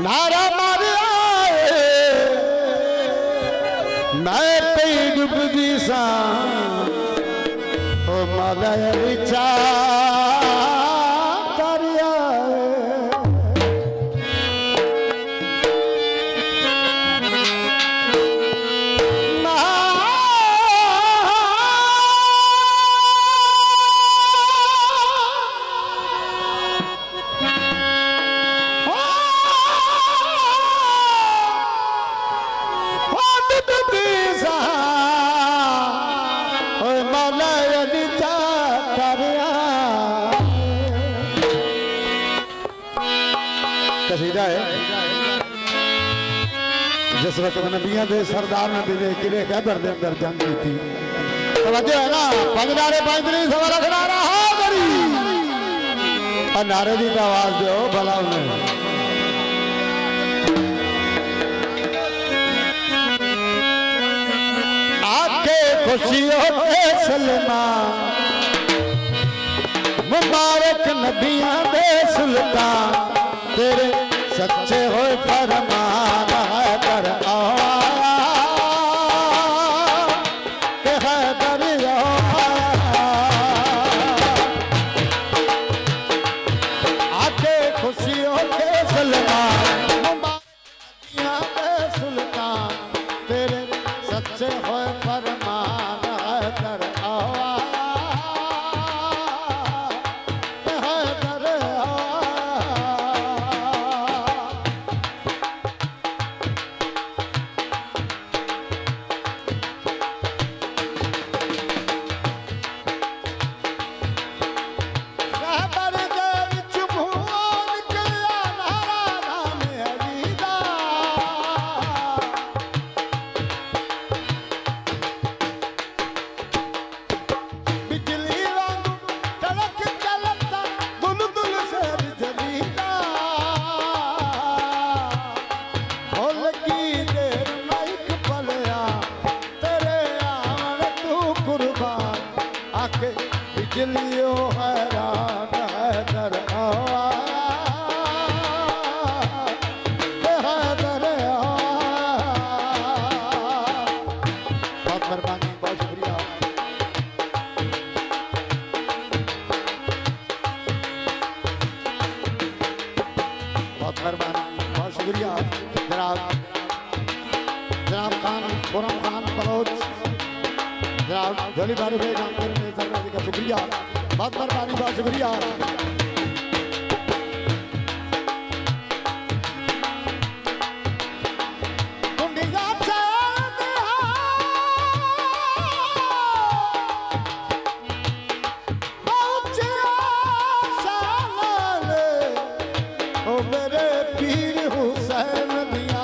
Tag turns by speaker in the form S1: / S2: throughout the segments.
S1: नारा मारिया मैं पे डुबदी सा ओ माला रिचा करिया जिस वक्त नबिया के सरदार ने भी किले खैबर के अंदर जंग की थी है ना पंजनारे पंजरी सवा रखना नारे की आवाज दो भला उन्हें आके खुशियों के सलमान मुबारक नबिया दे सुल्तान तेरे सच्चे होए फरमान है कर आके खुशियों के सलमान नबिया दे सुल्तान तेरे सच्चे होए फरमान है कर बिजलियो हैरान है दर बहुत मेहरबानी बहुत शुक्रिया बहुत मेहरबानी बहुत शुक्रिया जनाब खान खुरम खान बलोच जनाब जोली बारू भाई नाम करने का शुक्रिया बहुत मेहरबानी बहुत शुक्रिया मेरे पीर हुसैन दिया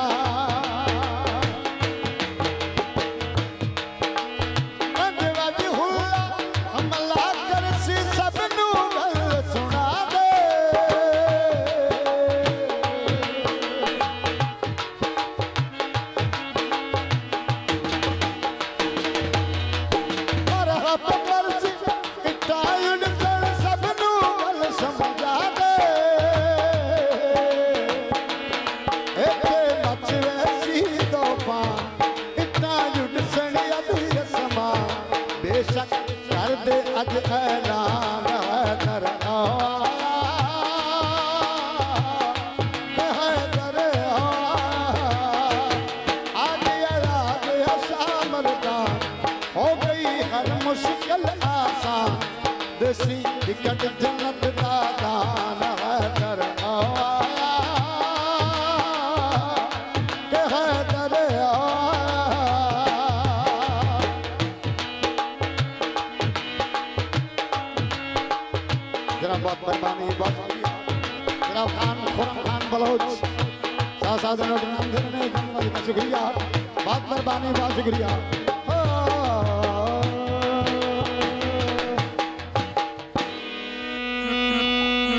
S1: कर दे अज ऐलान कर हो गई हर मुश्किल आसान देसी टिकट जन्नत का दान कर बहुत मेहरबानी बहुत जनाब खान खुरम खान बलोच शुक्रिया बहुत मेहरबानी बहुत शुक्रिया।